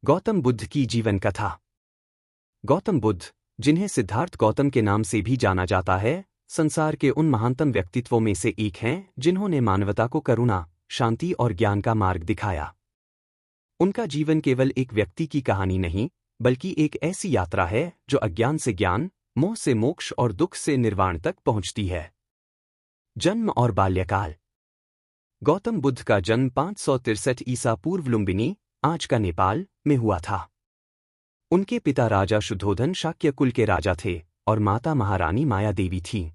गौतम बुद्ध की जीवन कथा। गौतम बुद्ध, जिन्हें सिद्धार्थ गौतम के नाम से भी जाना जाता है, संसार के उन महानतम व्यक्तित्वों में से एक हैं जिन्होंने मानवता को करुणा, शांति और ज्ञान का मार्ग दिखाया। उनका जीवन केवल एक व्यक्ति की कहानी नहीं, बल्कि एक ऐसी यात्रा है जो अज्ञान से ज्ञान, मोह से मोक्ष और दुख से निर्वाण तक पहुंचती है। जन्म और बाल्यकाल। गौतम बुद्ध का जन्म 563 ईसा पूर्व लुम्बिनी, आज का नेपाल, में हुआ था। उनके पिता राजा शुद्धोधन शाक्य कुल के राजा थे और माता महारानी माया देवी थीं।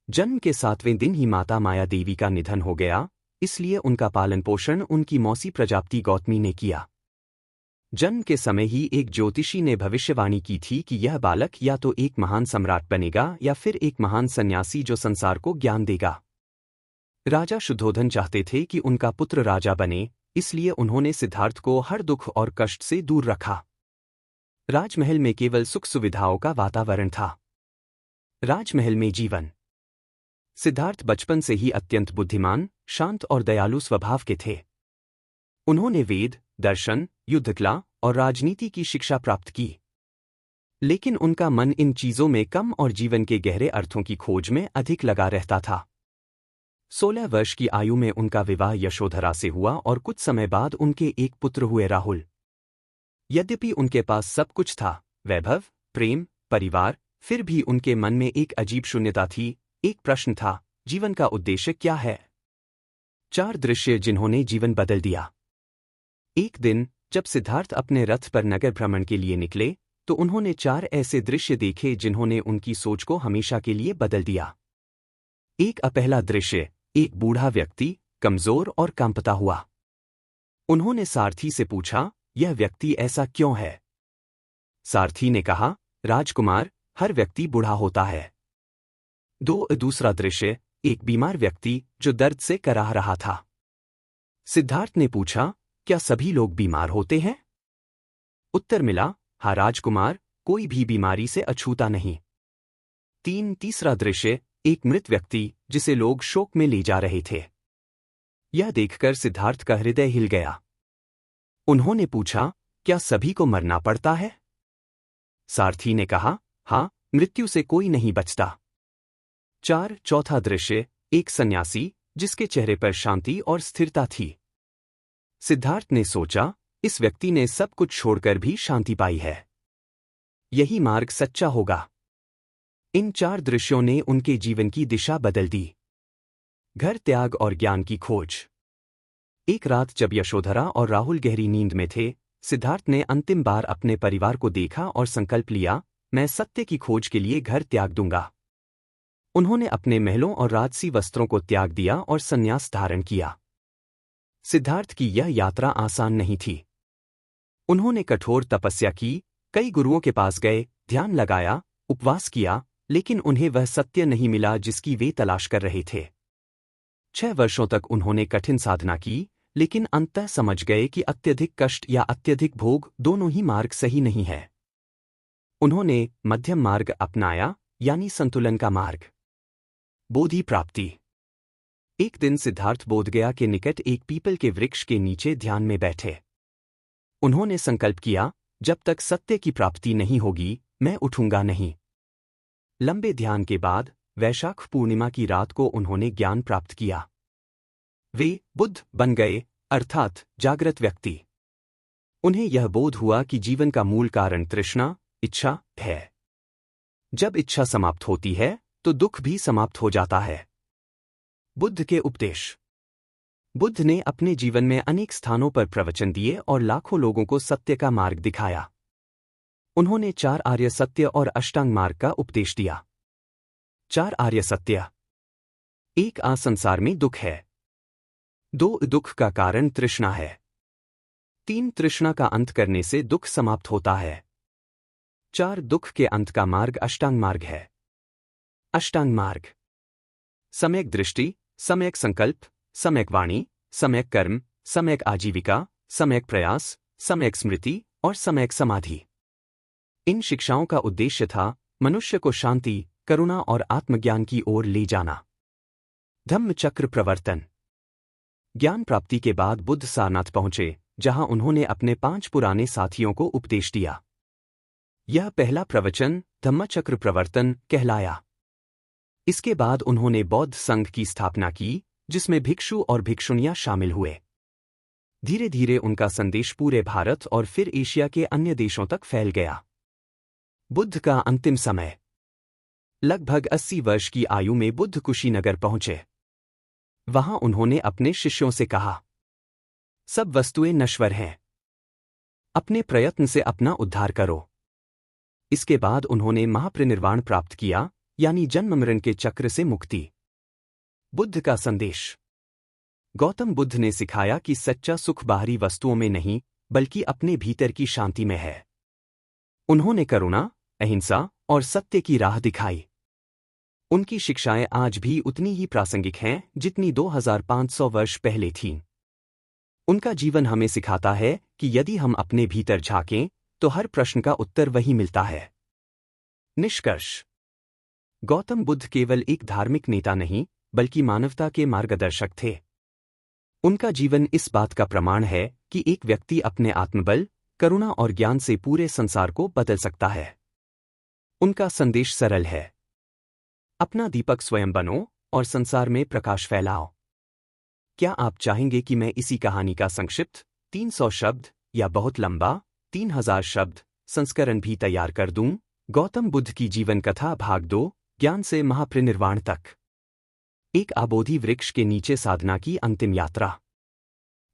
जन्म के 7वें दिन ही माता माया देवी का निधन हो गया, इसलिए उनका पालन पोषण उनकी मौसी प्रजापति गौतमी ने किया। जन्म के समय ही एक ज्योतिषी ने भविष्यवाणी की थी कि यह बालक या तो एक महान सम्राट बनेगा या फिर एक महान सन्यासी जो संसार को ज्ञान देगा। राजा शुद्धोधन चाहते थे कि उनका पुत्र राजा बने, इसलिए उन्होंने सिद्धार्थ को हर दुख और कष्ट से दूर रखा। राजमहल में केवल सुख सुविधाओं का वातावरण था। राजमहल में जीवन। सिद्धार्थ बचपन से ही अत्यंत बुद्धिमान, शांत और दयालु स्वभाव के थे। उन्होंने वेद, दर्शन, युद्धकला और राजनीति की शिक्षा प्राप्त की। लेकिन उनका मन इन चीजों में कम और जीवन के गहरे अर्थों की खोज में अधिक लगा रहता था। 16 वर्ष की आयु में उनका विवाह यशोधरा से हुआ और कुछ समय बाद उनके एक पुत्र हुए राहुल। यद्यपि उनके पास सब कुछ था, वैभव, प्रेम, परिवार, फिर भी उनके मन में एक अजीब शून्यता थी। एक प्रश्न था, जीवन का उद्देश्य क्या है? 4 दृश्य जिन्होंने जीवन बदल दिया। एक दिन, जब सिद्धार्थ अपने रथ पर नगर भ्रमण के लिए निकले, तो उन्होंने 4 ऐसे दृश्य देखे जिन्होंने उनकी सोच को हमेशा के लिए बदल दिया। एक पहला दृश्य, एक बूढ़ा व्यक्ति, कमजोर और कांपता हुआ। उन्होंने सारथी से पूछा, यह व्यक्ति ऐसा क्यों है? सारथी ने कहा, राजकुमार, हर व्यक्ति बूढ़ा होता है। दूसरा दृश्य, एक बीमार व्यक्ति जो दर्द से कराह रहा था। सिद्धार्थ ने पूछा, क्या सभी लोग बीमार होते हैं? उत्तर मिला, हाँ राजकुमार, कोई भी बीमारी से अछूता नहीं। तीसरा दृश्य, एक मृत व्यक्ति जिसे लोग शोक में ले जा रहे थे। यह देखकर सिद्धार्थ का हृदय हिल गया। उन्होंने पूछा, क्या सभी को मरना पड़ता है? सारथी ने कहा, हाँ, मृत्यु से कोई नहीं बचता। चौथा दृश्य, एक सन्यासी जिसके चेहरे पर शांति और स्थिरता थी। सिद्धार्थ ने सोचा, इस व्यक्ति ने सब कुछ छोड़कर भी शांति पाई है। यही मार्ग सच्चा होगा। इन 4 दृश्यों ने उनके जीवन की दिशा बदल दी। घर त्याग और ज्ञान की खोज। एक रात जब यशोधरा और राहुल गहरी नींद में थे, सिद्धार्थ ने अंतिम बार अपने परिवार को देखा और संकल्प लिया, मैं सत्य की खोज के लिए घर त्याग दूंगा। उन्होंने अपने महलों और राजसी वस्त्रों को त्याग दिया और संन्यास धारण किया। सिद्धार्थ की यह यात्रा आसान नहीं थी। उन्होंने कठोर तपस्या की, कई गुरुओं के पास गए, ध्यान लगाया, उपवास किया, लेकिन उन्हें वह सत्य नहीं मिला जिसकी वे तलाश कर रहे थे। 6 वर्षों तक उन्होंने कठिन साधना की, लेकिन अंततः समझ गए कि अत्यधिक कष्ट या अत्यधिक भोग दोनों ही मार्ग सही नहीं है। उन्होंने मध्यम मार्ग अपनाया, यानी संतुलन का मार्ग। बोधि प्राप्ति। एक दिन सिद्धार्थ बोधगया के निकट एक पीपल के वृक्ष के नीचे ध्यान में बैठे। उन्होंने संकल्प किया, जब तक सत्य की प्राप्ति नहीं होगी, मैं उठूंगा नहीं। लंबे ध्यान के बाद वैशाख पूर्णिमा की रात को उन्होंने ज्ञान प्राप्त किया। वे बुद्ध बन गए, अर्थात जागृत व्यक्ति। उन्हें यह बोध हुआ कि जीवन का मूल कारण तृष्णा, इच्छा है। जब इच्छा समाप्त होती है, तो दुख भी समाप्त हो जाता है। बुद्ध के उपदेश। बुद्ध ने अपने जीवन में अनेक स्थानों पर प्रवचन दिए और लाखों लोगों को सत्य का मार्ग दिखाया। उन्होंने 4 आर्य सत्य और अष्टांग मार्ग का उपदेश दिया। 4 आर्य सत्य। 1 संसार में दुख है। 2 दुख का कारण तृष्णा है। 3 तृष्णा का अंत करने से दुख समाप्त होता है। 4 दुख के अंत का मार्ग अष्टांग मार्ग है। अष्टांग मार्ग। सम्यक दृष्टि, सम्यक संकल्प, सम्यक वाणी, सम्यक कर्म, सम्यक आजीविका, सम्यक प्रयास, सम्यक स्मृति और सम्यक समाधि। इन शिक्षाओं का उद्देश्य था मनुष्य को शांति, करुणा और आत्मज्ञान की ओर ले जाना। धम्म चक्र प्रवर्तन। ज्ञान प्राप्ति के बाद बुद्ध सारनाथ पहुंचे, जहां उन्होंने अपने 5 पुराने साथियों को उपदेश दिया। यह पहला प्रवचन धम्मचक्र प्रवर्तन कहलाया। इसके बाद उन्होंने बौद्ध संघ की स्थापना की, जिसमें भिक्षु और भिक्षुणियां शामिल हुए। धीरे धीरे उनका संदेश पूरे भारत और फिर एशिया के अन्य देशों तक फैल गया। बुद्ध का अंतिम समय। लगभग 80 वर्ष की आयु में बुद्ध कुशीनगर पहुंचे। वहां उन्होंने अपने शिष्यों से कहा, सब वस्तुएं नश्वर हैं। अपने प्रयत्न से अपना उद्धार करो। इसके बाद उन्होंने महापरिनिर्वाण प्राप्त किया, यानी जन्म मरण के चक्र से मुक्ति। बुद्ध का संदेश। गौतम बुद्ध ने सिखाया कि सच्चा सुख बाहरी वस्तुओं में नहीं, बल्कि अपने भीतर की शांति में है। उन्होंने करुणा, अहिंसा और सत्य की राह दिखाई। उनकी शिक्षाएं आज भी उतनी ही प्रासंगिक हैं जितनी 2500 वर्ष पहले थीं। उनका जीवन हमें सिखाता है कि यदि हम अपने भीतर झांकें, तो हर प्रश्न का उत्तर वही मिलता है। निष्कर्ष। गौतम बुद्ध केवल एक धार्मिक नेता नहीं, बल्कि मानवता के मार्गदर्शक थे। उनका जीवन इस बात का प्रमाण है कि एक व्यक्ति अपने आत्मबल, करुणा और ज्ञान से पूरे संसार को बदल सकता है। उनका संदेश सरल है। अपना दीपक स्वयं बनो और संसार में प्रकाश फैलाओ। क्या आप चाहेंगे कि मैं इसी कहानी का संक्षिप्त 300 शब्द या बहुत लंबा 3000 शब्द संस्करण भी तैयार कर दूं? गौतम बुद्ध की जीवन कथा भाग 2, ज्ञान से महापरिनिर्वाण तक। एक आबोधि वृक्ष के नीचे साधना की अंतिम यात्रा।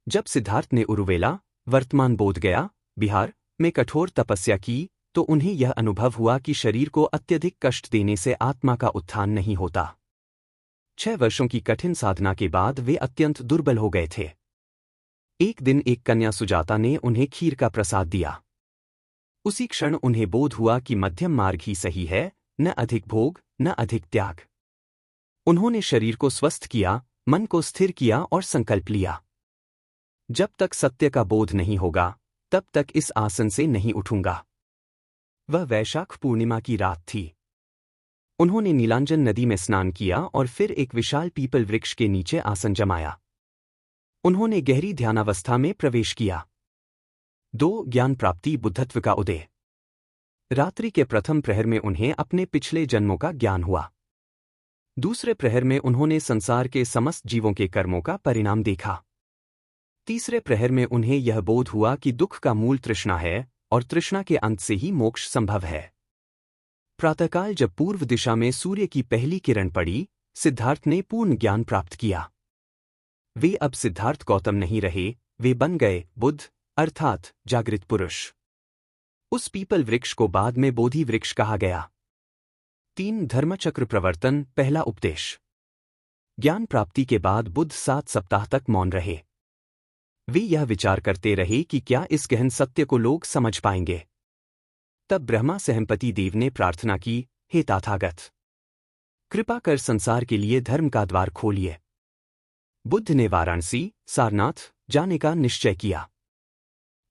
जब सिद्धार्थ ने उरुवेला, वर्तमान बोधगया, बिहार में कठोर तपस्या की, तो उन्हें यह अनुभव हुआ कि शरीर को अत्यधिक कष्ट देने से आत्मा का उत्थान नहीं होता। 6 वर्षों की कठिन साधना के बाद वे अत्यंत दुर्बल हो गए थे। एक दिन एक कन्या सुजाता ने उन्हें खीर का प्रसाद दिया। उसी क्षण उन्हें बोध हुआ कि मध्यम मार्ग ही सही है, न अधिक भोग, न अधिक त्याग। उन्होंने शरीर को स्वस्थ किया, मन को स्थिर किया और संकल्प लिया, जब तक सत्य का बोध नहीं होगा, तब तक इस आसन से नहीं उठूंगा। वह वैशाख पूर्णिमा की रात थी। उन्होंने नीलांजन नदी में स्नान किया और फिर एक विशाल पीपल वृक्ष के नीचे आसन जमाया। उन्होंने गहरी ध्यानावस्था में प्रवेश किया। 2 ज्ञान प्राप्ति बुद्धत्व का उदय। रात्रि के प्रथम प्रहर में उन्हें अपने पिछले जन्मों का ज्ञान हुआ। दूसरे प्रहर में उन्होंने संसार के समस्त जीवों के कर्मों का परिणाम देखा। तीसरे प्रहर में उन्हें यह बोध हुआ कि दुख का मूल तृष्णा है और तृष्णा के अंत से ही मोक्ष संभव है। प्रातःकाल जब पूर्व दिशा में सूर्य की पहली किरण पड़ी, सिद्धार्थ ने पूर्ण ज्ञान प्राप्त किया। वे अब सिद्धार्थ गौतम नहीं रहे, वे बन गए बुद्ध, अर्थात जागृत पुरुष। उस पीपल वृक्ष को बाद में बोधि वृक्ष कहा गया। 3 धर्मचक्र प्रवर्तन। पहला उपदेश। ज्ञान प्राप्ति के बाद बुद्ध 7 सप्ताह तक मौन रहे। वे यह विचार करते रहे कि क्या इस गहन सत्य को लोग समझ पाएंगे। तब ब्रह्मा सहमपति देव ने प्रार्थना की, हे तथागत, कृपा कर संसार के लिए धर्म का द्वार खोलिए। बुद्ध ने वाराणसी, सारनाथ जाने का निश्चय किया।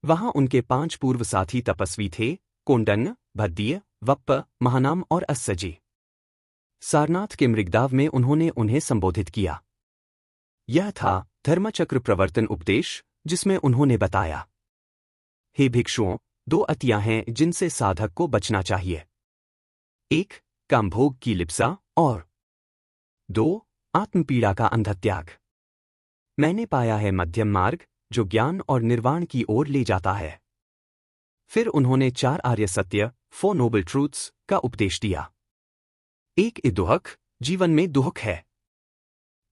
वहां उनके 5 पूर्व साथी तपस्वी थे, कोंडन्य, भद्दीय, वप्प, महानाम और अस्सजी। सारनाथ के मृगदाव में उन्होंने उन्हें संबोधित किया। यह था धर्मचक्र प्रवर्तन उपदेश, जिसमें उन्होंने बताया, हे भिक्षुओं, 2 अतियां हैं जिनसे साधक को बचना चाहिए। 1 कामभोग की लिप्सा और 2 आत्मपीड़ा का अंधत्याग। मैंने पाया है मध्यम मार्ग, जो ज्ञान और निर्वाण की ओर ले जाता है। फिर उन्होंने 4 आर्य सत्य, 4 नोबल ट्रूथ्स का उपदेश दिया। 1 दुहक, जीवन में दुहक है।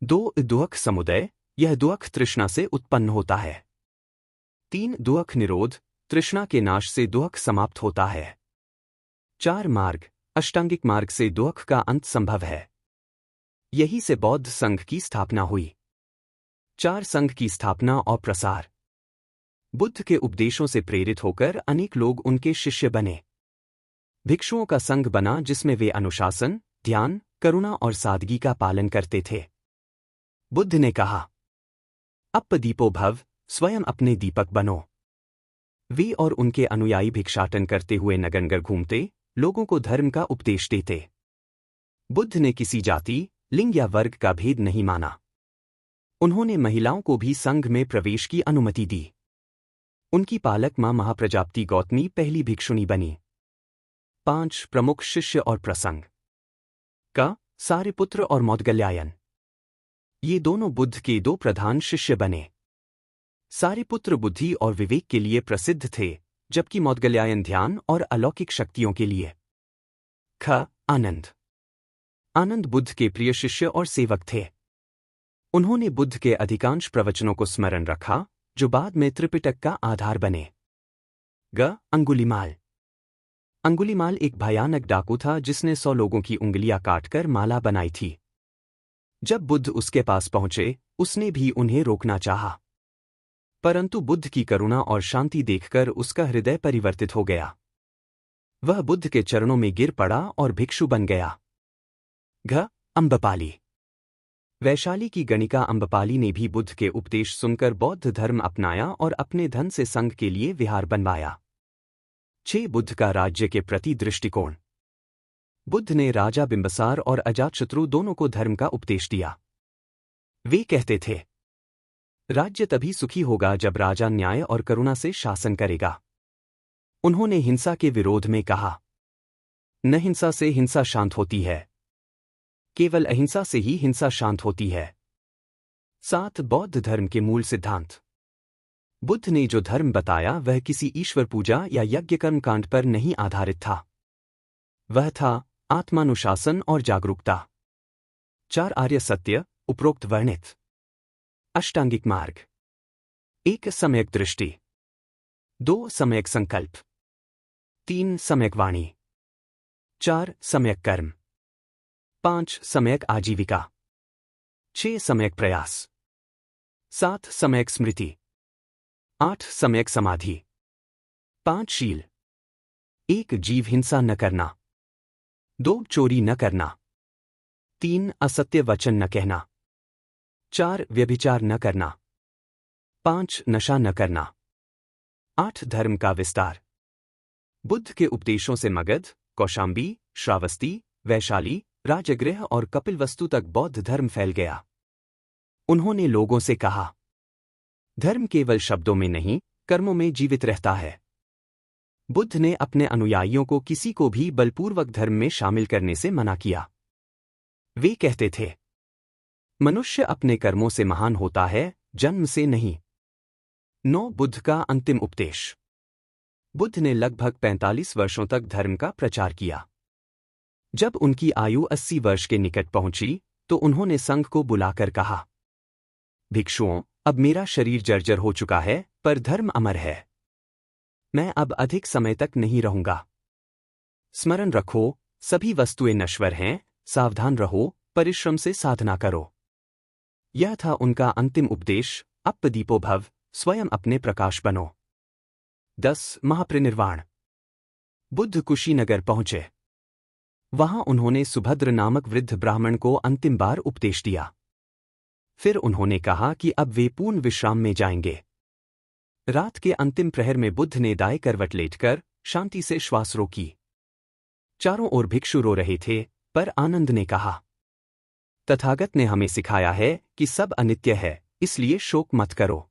2 दुहक समुदय, यह दुहक तृष्णा से उत्पन्न होता है। 3 दुहक निरोध, तृष्णा के नाश से दुहक समाप्त होता है। 4 मार्ग, अष्टांगिक मार्ग से दुहक का अंत संभव है। यही से बौद्ध संघ की स्थापना हुई। 4 संघ की स्थापना और प्रसार। बुद्ध के उपदेशों से प्रेरित होकर अनेक लोग उनके शिष्य बने। भिक्षुओं का संघ बना जिसमें वे अनुशासन, ध्यान, करुणा और सादगी का पालन करते थे। बुद्ध ने कहा, अप दीपो भव, स्वयं अपने दीपक बनो। वे और उनके अनुयायी भिक्षाटन करते हुए नगर घूमते, लोगों को धर्म का उपदेश देते। बुद्ध ने किसी जाति, लिंग या वर्ग का भेद नहीं माना। उन्होंने महिलाओं को भी संघ में प्रवेश की अनुमति दी। उनकी पालक मां महाप्रजापति गौतमी पहली भिक्षुणी बनी। 5 प्रमुख शिष्य और प्रसंग का सारिपुत्र और मौदगल्यायन। ये दोनों बुद्ध के 2 प्रधान शिष्य बने। सारिपुत्र बुद्धि और विवेक के लिए प्रसिद्ध थे, जबकि मौदगल्यायन ध्यान और अलौकिक शक्तियों के लिए। आनंद। आनंद बुद्ध के प्रिय शिष्य और सेवक थे। उन्होंने बुद्ध के अधिकांश प्रवचनों को स्मरण रखा, जो बाद में त्रिपिटक का आधार बने। अंगुलीमाल। अंगुलीमाल एक भयानक डाकू था जिसने 100 लोगों की उंगलियां काटकर माला बनाई थी। जब बुद्ध उसके पास पहुंचे, उसने भी उन्हें रोकना चाहा, परंतु बुद्ध की करुणा और शांति देखकर उसका हृदय परिवर्तित हो गया। वह बुद्ध के चरणों में गिर पड़ा और भिक्षु बन गया। अम्बपाली। वैशाली की गणिका अम्बपाली ने भी बुद्ध के उपदेश सुनकर बौद्ध धर्म अपनाया और अपने धन से संघ के लिए विहार बनवाया। 6 बुद्ध का राज्य के प्रति दृष्टिकोण। बुद्ध ने राजा बिंबसार और अजातशत्रु दोनों को धर्म का उपदेश दिया। वे कहते थे, राज्य तभी सुखी होगा जब राजा न्याय और करुणा से शासन करेगा। उन्होंने हिंसा के विरोध में कहा, न हिंसा से हिंसा शांत होती है, केवल अहिंसा से ही हिंसा शांत होती है। 7 बौद्ध धर्म के मूल सिद्धांत। बुद्ध ने जो धर्म बताया वह किसी ईश्वर पूजा या यज्ञ कर्म कांड पर नहीं आधारित था। वह था आत्मानुशासन और जागरूकता। 4 आर्य सत्य उपरोक्त वर्णित। अष्टांगिक मार्ग। 1 सम्यक दृष्टि, 2 सम्यक संकल्प, 3 सम्यक वाणी, 4 सम्यक कर्म, 5 सम्यक आजीविका, 6 सम्यक प्रयास, 7 सम्यक स्मृति, 8 सम्यक समाधि, 5 शील। 1 जीव हिंसा न करना, 2 चोरी न करना, 3 असत्य वचन न कहना, 4 व्यभिचार न करना, 5 नशा न करना। 8 धर्म का विस्तार। बुद्ध के उपदेशों से मगध, कौशांबी, श्रावस्ती, वैशाली, राजगृह और कपिलवस्तु तक बौद्ध धर्म फैल गया। उन्होंने लोगों से कहा, धर्म केवल शब्दों में नहीं, कर्मों में जीवित रहता है। बुद्ध ने अपने अनुयायियों को किसी को भी बलपूर्वक धर्म में शामिल करने से मना किया। वे कहते थे, मनुष्य अपने कर्मों से महान होता है, जन्म से नहीं। 9 बुद्ध का अंतिम उपदेश। बुद्ध ने लगभग 45 वर्षों तक धर्म का प्रचार किया। जब उनकी आयु 80 वर्ष के निकट पहुंची, तो उन्होंने संघ को बुलाकर कहा, भिक्षुओं, अब मेरा शरीर जर्जर हो चुका है, पर धर्म अमर है। मैं अब अधिक समय तक नहीं रहूंगा। स्मरण रखो, सभी वस्तुएं नश्वर हैं, सावधान रहो, परिश्रम से साधना करो। यह था उनका अंतिम उपदेश। अपदीपो भव, स्वयं अपने प्रकाश बनो। 10 महापरिनिर्वाण। बुद्ध कुशीनगर पहुंचे। वहां उन्होंने सुभद्र नामक वृद्ध ब्राह्मण को अंतिम बार उपदेश दिया। फिर उन्होंने कहा कि अब वे पूर्ण विश्राम में जाएंगे। रात के अंतिम प्रहर में बुद्ध ने दाएं करवट लेटकर शांति से श्वास रोकी। चारों ओर भिक्षु रो रहे थे, पर आनंद ने कहा, तथागत ने हमें सिखाया है कि सब अनित्य है, इसलिए शोक मत करो।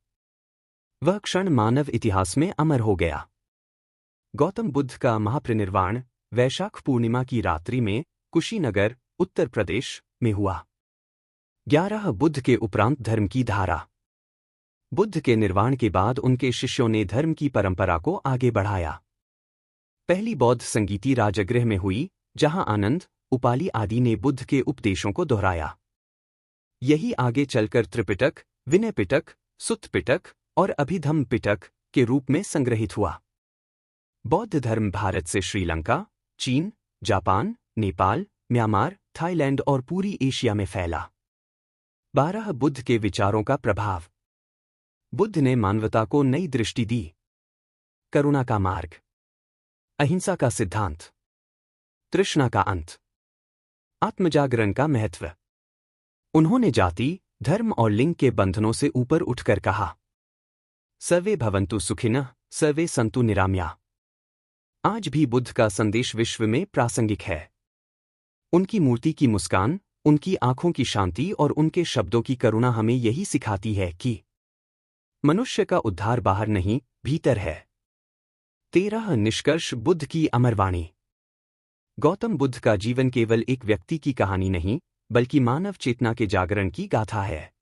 वह क्षण मानव इतिहास में अमर हो गया। गौतम बुद्ध का महापरिनिर्वाण वैशाख पूर्णिमा की रात्रि में कुशीनगर, उत्तर प्रदेश में हुआ। 11 बुद्ध के उपरांत धर्म की धारा। बुद्ध के निर्वाण के बाद उनके शिष्यों ने धर्म की परंपरा को आगे बढ़ाया। पहली बौद्ध संगीति राजगृह में हुई, जहां आनंद, उपाली आदि ने बुद्ध के उपदेशों को दोहराया। यही आगे चलकर त्रिपिटक, विनय पिटक, सुत्त पिटक और अभिधम्म पिटक के रूप में संग्रहित हुआ। बौद्ध धर्म भारत से श्रीलंका, चीन, जापान, नेपाल, म्यांमार, थाईलैंड और पूरी एशिया में फैला। 12 बुद्ध के विचारों का प्रभाव। बुद्ध ने मानवता को नई दृष्टि दी। करुणा का मार्ग, अहिंसा का सिद्धांत, तृष्णा का अंत, आत्मजागरण का महत्व। उन्होंने जाति, धर्म और लिंग के बंधनों से ऊपर उठकर कहा, सर्वे भवन्तु सुखिनः, सर्वे सन्तु निरामया। आज भी बुद्ध का संदेश विश्व में प्रासंगिक है। उनकी मूर्ति की मुस्कान, उनकी आंखों की शांति और उनके शब्दों की करुणा हमें यही सिखाती है कि मनुष्य का उद्धार बाहर नहीं, भीतर है। 13 निष्कर्ष बुद्ध की अमरवाणी। गौतम बुद्ध का जीवन केवल एक व्यक्ति की कहानी नहीं, बल्कि मानव चेतना के जागरण की गाथा है।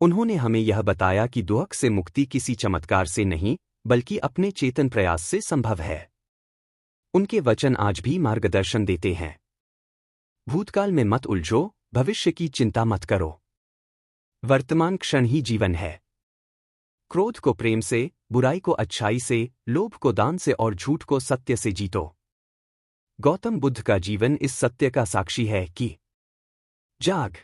उन्होंने हमें यह बताया कि दुख से मुक्ति किसी चमत्कार से नहीं, बल्कि अपने चेतन प्रयास से संभव है। उनके वचन आज भी मार्गदर्शन देते हैं। भूतकाल में मत उलझो, भविष्य की चिंता मत करो। वर्तमान क्षण ही जीवन है। क्रोध को प्रेम से, बुराई को अच्छाई से, लोभ को दान से और झूठ को सत्य से जीतो। गौतम बुद्ध का जीवन इस सत्य का साक्षी है कि जाग।